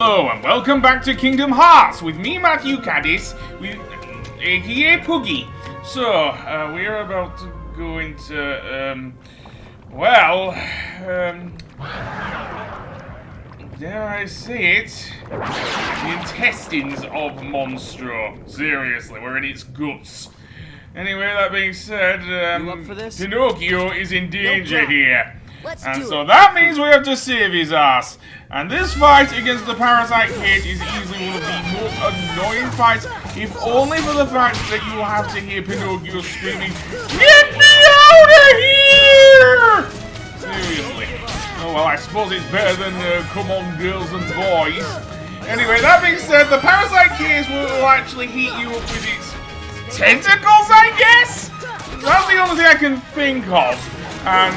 Hello and welcome back to Kingdom Hearts with me, Matthew Caddis, with aka Puggy. So, we're about to go into, dare I say it, the intestines of Monstro. Seriously, we're in its guts. Anyway, that being said, you up for this? Pinocchio is in danger here. Let's do it. That means we have to save his ass. And this fight against the Parasite Cage is easily one of the most annoying fights, if only for the fact that you will have to hear Pinocchio screaming, "Get me out of here!" Seriously. Oh well, I suppose it's better than come on girls and boys. Anyway, that being said, the Parasite Cage will actually heat you up with its tentacles, I guess? That's the only thing I can think of. And,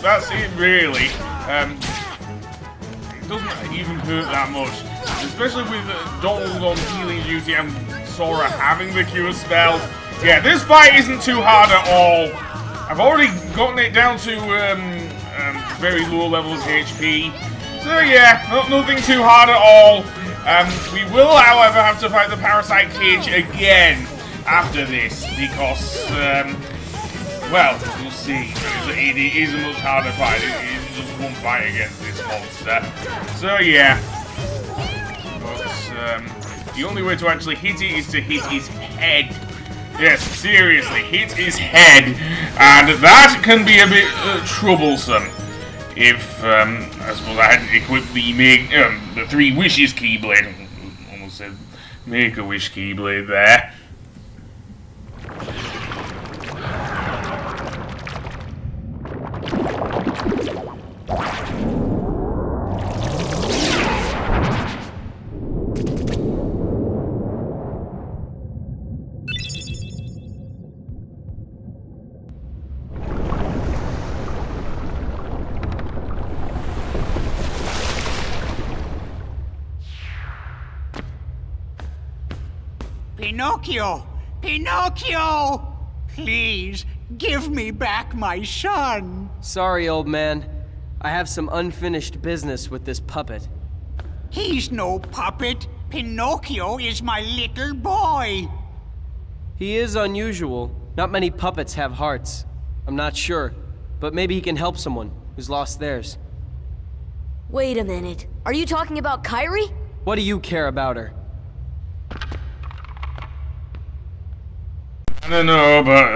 that's it really. It doesn't even hurt that much. Especially with Donald on healing duty and Sora having the cure spell. Yeah, this fight isn't too hard at all. I've already gotten it down to very low levels of HP. So yeah, nothing too hard at all. We will, however, have to fight the Parasite Cage again after this. Because, well, we'll see. It is a much harder fight. It isn't just one fight against this monster. So yeah. But the only way to actually hit it is to hit his head. Yes, seriously, hit his head. And that can be a bit troublesome. If, I suppose I hadn't equipped the Three Wishes Keyblade. Almost said Make-A-Wish Keyblade there. Pinocchio! Pinocchio! Please, give me back my son! Sorry, old man. I have some unfinished business with this puppet. He's no puppet. Pinocchio is my little boy. He is unusual. Not many puppets have hearts. I'm not sure, but maybe he can help someone who's lost theirs. Wait a minute. Are you talking about Kairi? What do you care about her? I don't know, but,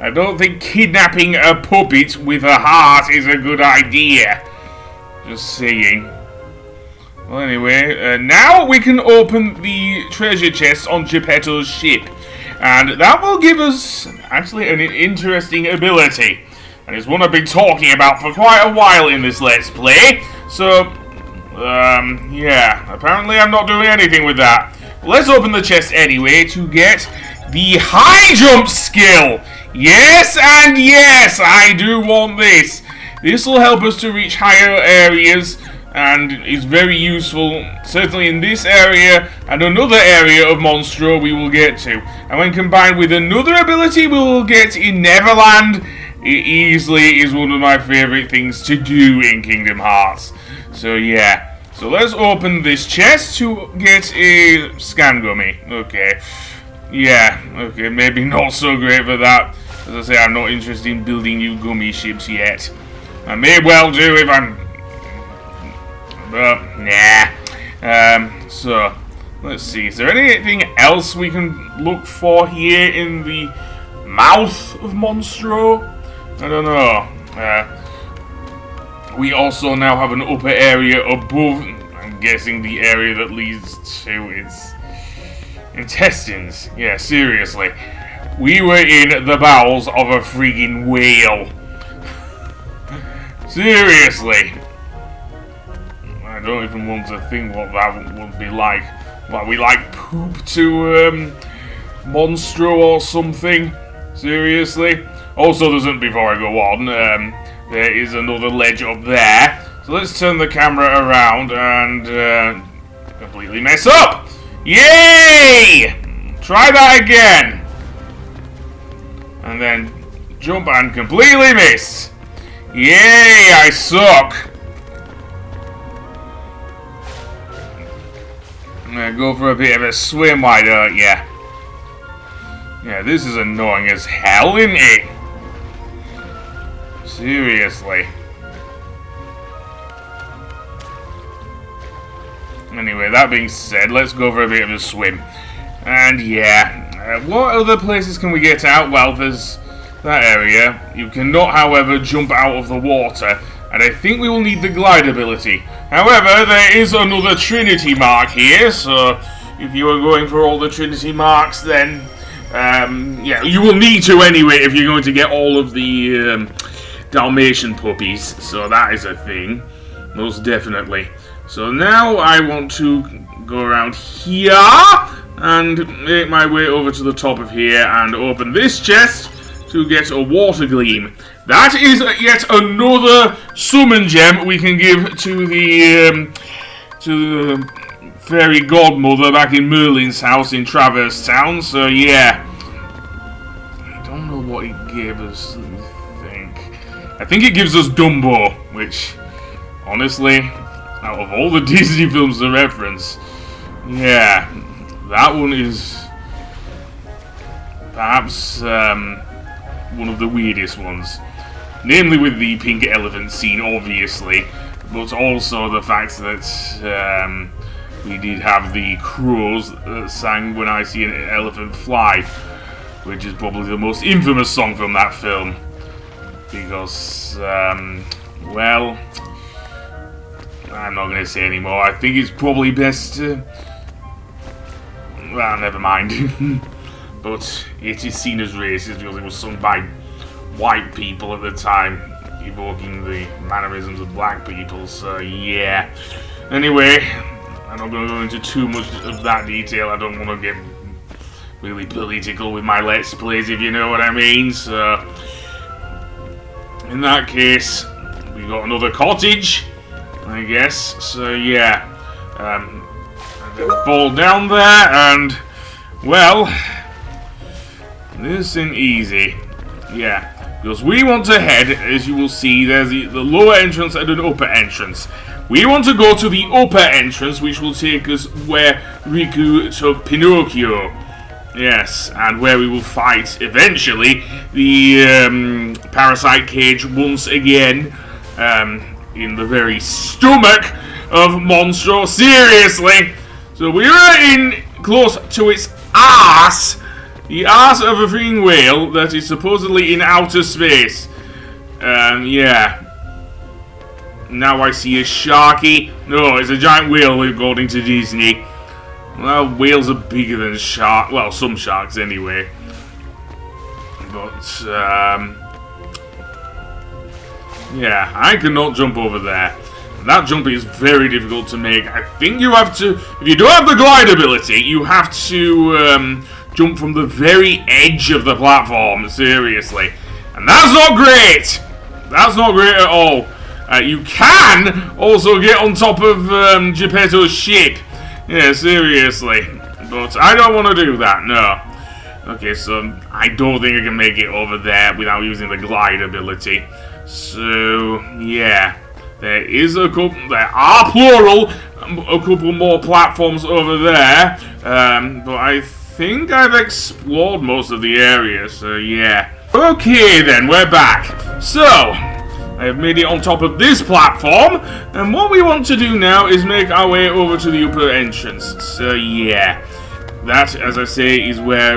I don't think kidnapping a puppet with a heart is a good idea. Just saying. Well, anyway, now we can open the treasure chest on Geppetto's ship. And that will give us, actually, an interesting ability. And it's one I've been talking about for quite a while in this Let's Play. So, yeah, apparently I'm not doing anything with that. Let's open the chest anyway to get the high jump skill! Yes and yes, I do want this. This will help us to reach higher areas and is very useful, certainly in this area and another area of Monstro we will get to. And when combined with another ability we will get in Neverland, it easily is one of my favourite things to do in Kingdom Hearts. So yeah, so let's open this chest to get a scan gummy. Okay. Yeah, okay, maybe not so great for that. As I say, I'm not interested in building new gummy ships yet. I may well do if I'm... but, nah. So, let's see. Is there anything else we can look for here in the mouth of Monstro? I don't know. We also now have an upper area above, I'm guessing the area that leads to its intestines. Yeah, seriously. We were in the bowels of a friggin' whale. Seriously. I don't even want to think what that would be like. Like, we like poop to, Monstro or something. Seriously. Also, before I go on, there is another ledge up there. So let's turn the camera around and, completely mess up. Yay! Try that again. And then jump and completely miss. Yay, I suck. Go for a bit of a swim, why don't ya? Yeah, this is annoying as hell, isn't it? Seriously. Anyway, that being said, let's go for a bit of a swim. And yeah, what other places can we get out? Well, there's that area. You cannot, however, jump out of the water, and I think we will need the glide ability. However, there is another Trinity mark here, so if you are going for all the Trinity marks, then yeah, you will need to anyway if you're going to get all of the Dalmatian puppies. So that is a thing, most definitely. So now I want to go around here and make my way over to the top of here and open this chest to get a water gleam. That is yet another summon gem we can give to the fairy godmother back in Merlin's house in Traverse Town. So yeah, I don't know what it gave us. I think it gives us Dumbo, which honestly, out of all the Disney films to reference, yeah, that one is perhaps one of the weirdest ones. Namely with the pink elephant scene, obviously, but also the fact that we did have the crows that sang When I See an Elephant Fly, which is probably the most infamous song from that film. Because, well, I'm not going to say anymore. I think it's probably best to... Well, never mind. But it is seen as racist because it was sung by white people at the time, evoking the mannerisms of black people, so yeah. Anyway, I'm not going to go into too much of that detail. I don't want to get really political with my Let's Plays, if you know what I mean, so... In that case, we got another cottage, I guess, so yeah. I didn't fall down there, and, well, this ain't easy. Yeah. Because we want to head, as you will see, there's the lower entrance and an upper entrance. We want to go to the upper entrance, which will take us where Riku took Pinocchio. Yes, and where we will fight, eventually, the Parasite Cage once again, in the very stomach of Monstro. Seriously! So we are in close to its ass. The ass of a freaking whale that is supposedly in outer space. Yeah. Now I see a sharky. No, it's a giant whale according to Disney. Well, whales are bigger than sharks. Well, some sharks anyway. But, yeah, I cannot jump over there. That jump is very difficult to make. I think you have to... If you don't have the glide ability, you have to, jump from the very edge of the platform, seriously. And that's not great! That's not great at all. You can also get on top of Geppetto's ship. Yeah, seriously. But I don't want to do that, no. Okay, so I don't think I can make it over there without using the glide ability. So, yeah. There is a couple, there are plural, a couple more platforms over there. But I think I've explored most of the area, so yeah. Okay then, we're back. So, I have made it on top of this platform, and what we want to do now is make our way over to the upper entrance. So yeah, that, as I say, is where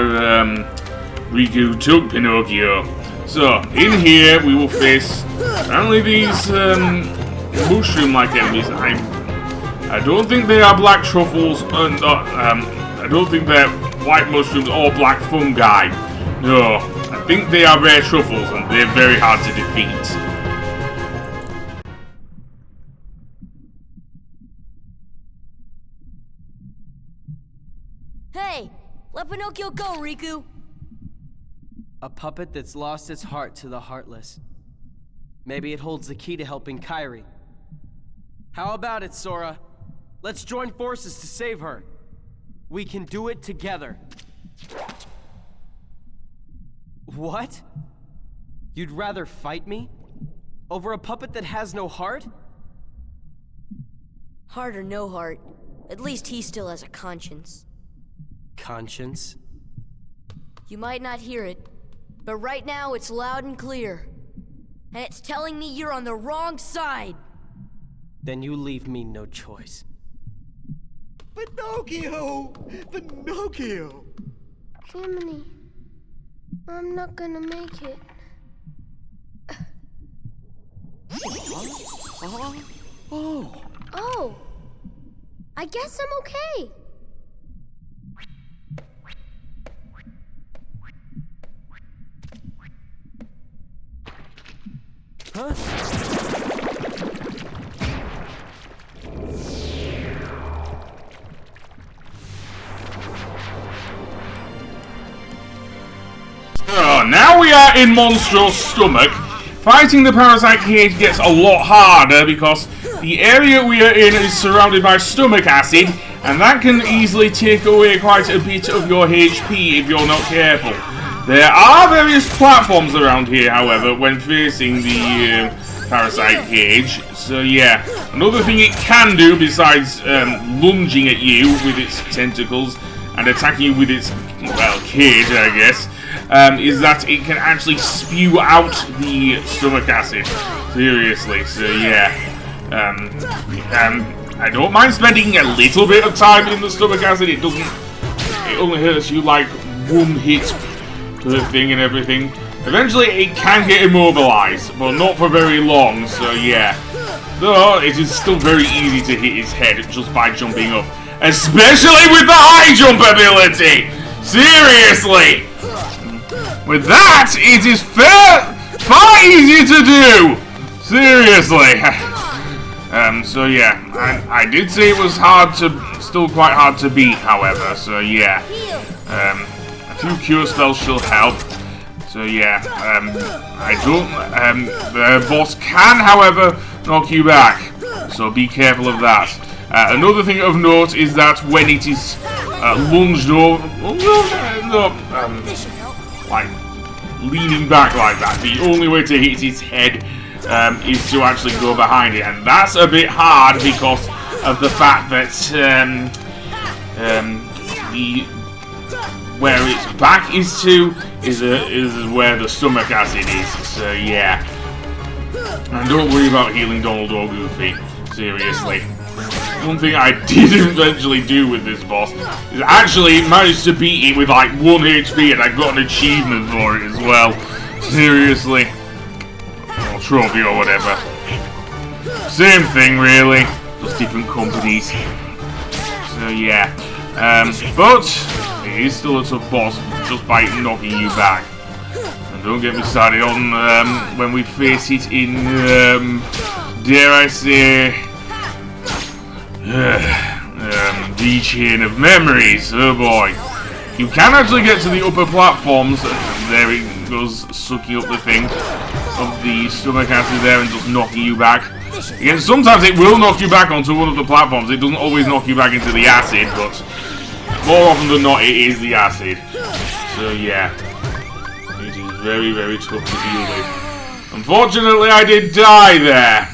Riku took Pinocchio. So, in here we will face, apparently these mushroom-like enemies. I don't think they are black truffles, and I don't think they're white mushrooms or black fungi. No, I think they are rare truffles, and they're very hard to defeat. Hey, let Pinocchio go, Riku. A puppet that's lost its heart to the heartless. Maybe it holds the key to helping Kairi. How about it, Sora? Let's join forces to save her. We can do it together. What? You'd rather fight me? Over a puppet that has no heart? Heart or no heart, At least he still has a conscience. Conscience? You might not hear it, but right now it's loud and clear. And it's telling me you're on the wrong side. Then you leave me no choice. Pinocchio! Pinocchio! Jiminy, I'm not gonna make it. Oh, I guess I'm okay. Huh? So, now we are in Monstro's stomach. Fighting the Parasite Cage gets a lot harder because the area we are in is surrounded by stomach acid, and that can easily take away quite a bit of your HP if you're not careful. There are various platforms around here, however, when facing the Parasite Cage. So yeah, another thing it can do besides lunging at you with its tentacles and attacking you with its, well, cage, I guess, is that it can actually spew out the stomach acid. Seriously, so yeah. I don't mind spending a little bit of time in the stomach acid. It only hurts you like one hit per thing and everything. Eventually it can get immobilized, but not for very long, so yeah. Though it is still very easy to hit his head just by jumping up. Especially with the high jump ability! Seriously! With that, it is far easier to do! Seriously! So yeah, I did say it was still quite hard to beat, however, so yeah. A few cure spells shall help. So yeah, the boss can, however, knock you back. So be careful of that. Another thing of note is that when it is lunged over, like leaning back like that, the only way to hit its head is to actually go behind it, and that's a bit hard because of the fact that where its back is to is where the stomach acid is. So yeah, and don't worry about healing Donald or Goofy. Seriously. One thing I did eventually do with this boss is actually managed to beat it with like 1 HP, and I got an achievement for it as well. Seriously. Or trophy or whatever. Same thing really, just different companies. So yeah. But it is still a tough boss just by knocking you back. And don't get me started on when we face it in dare I say the Chain of Memories. Oh boy. You can actually get to the upper platforms, and there it goes, sucking up the thing of the stomach acid there and just knocking you back. Again, sometimes it will knock you back onto one of the platforms. It doesn't always knock you back into the acid, but more often than not it is the acid. So yeah, it is very, very tough to deal with. Unfortunately, I did die there.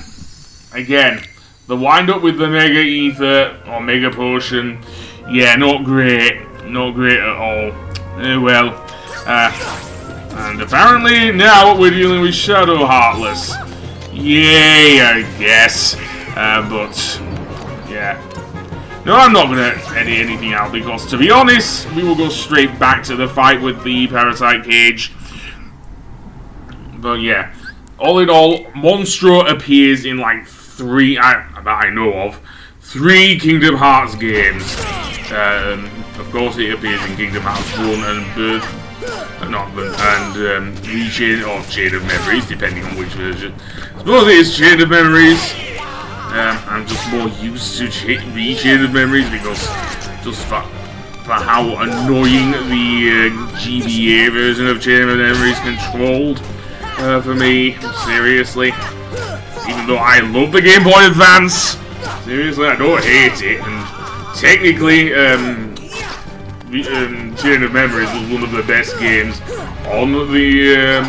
Again, the wind-up with the Mega Ether, or Mega Potion, yeah, not great. Not great at all. Well, and apparently now we're dealing with Shadow Heartless. Yay, I guess. But, yeah. No, I'm not going to edit anything out, because to be honest, we will go straight back to the fight with the Parasite Cage. But yeah, all in all, Monstro appears in like 3, that I know of, 3 Kingdom Hearts games. Of course, it appears in Kingdom Hearts 1 and Chain of Memories, depending on which version. I suppose it is Chain of Memories. I'm just more used to Chain of Memories because just for how annoying the GBA version of Chain of Memories controlled for me. Seriously, even though I love the Game Boy Advance, seriously, I don't hate it. And technically, Chain of Memories was one of the best games on the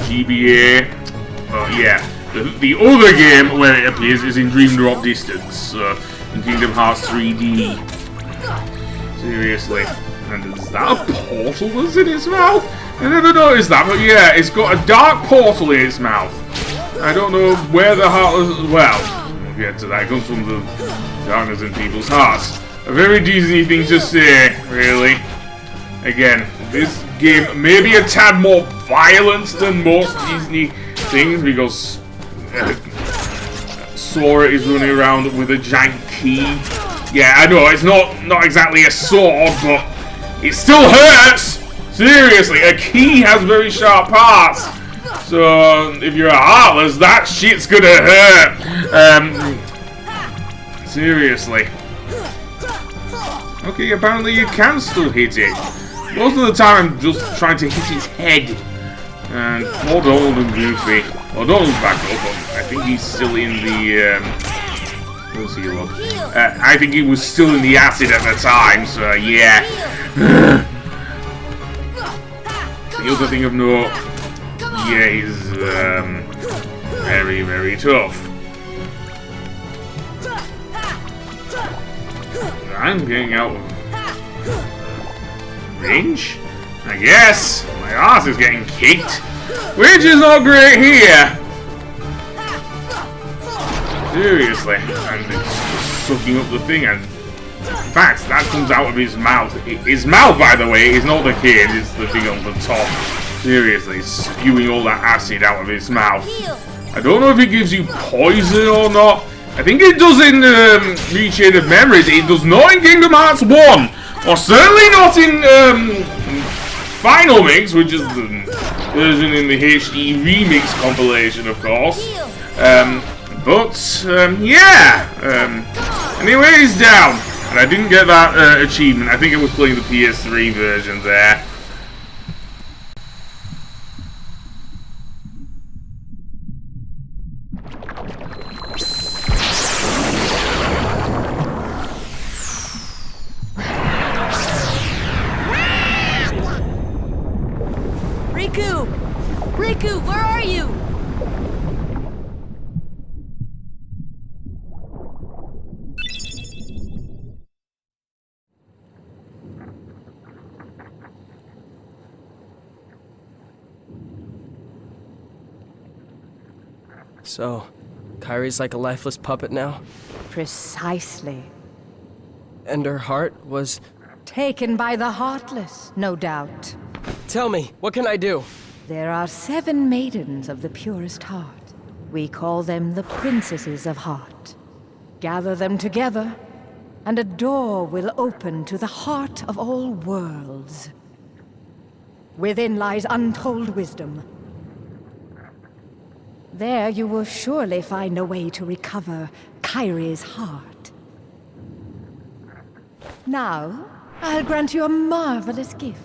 GBA. But yeah, The other game where it appears is in Dream Drop Distance, in Kingdom Hearts 3D. Seriously. And is that a portal that's in its mouth? I never noticed that, but yeah, it's got a dark portal in its mouth. I don't know where the Heartless... Well, we'll get to that. It comes from the darkness in people's hearts. A very Disney thing to say, really. Again, this game may be a tad more violent than most Disney things, because Sora is running around with a giant key. Yeah, I know, it's not exactly a sword, but it still hurts! Seriously, a key has very sharp parts. So, if you're a Heartless, that shit's gonna hurt. Seriously. Okay, apparently you can still hit it. Most of the time I'm just trying to hit its head. And poor Donald and Goofy. Well, Donald's back up. I think he's still in the... Let's see, look. I think he was still in the acid at the time, so yeah. The other thing of note, yeah, he's very, very tough. I'm getting out of range, I guess. My ass is getting kicked, which is not great here. Seriously, and it's sucking up the thing, and in fact, that comes out of his mouth. His mouth, by the way, is not the kid, it's the thing on the top. Seriously, spewing all that acid out of his mouth. I don't know if it gives you poison or not. I think it does in Reshaded Memories. It does not in Kingdom Hearts 1. Or certainly not in Final Mix, which is the version in the HD Remix compilation, of course. Yeah. Anyway, he's down. And I didn't get that achievement. I think I was playing the PS3 version there. Riku, where are you? So, Kairi's like a lifeless puppet now? Precisely. And her heart was... Taken by the Heartless, no doubt. Tell me, what can I do? There are 7 maidens of the purest heart. We call them the Princesses of Heart. Gather them together, and a door will open to the heart of all worlds. Within lies untold wisdom. There you will surely find a way to recover Kairi's heart. Now, I'll grant you a marvelous gift.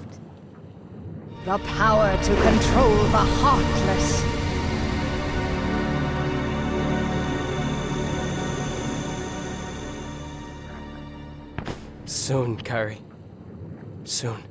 The power to control the Heartless. Soon, Kairi. Soon.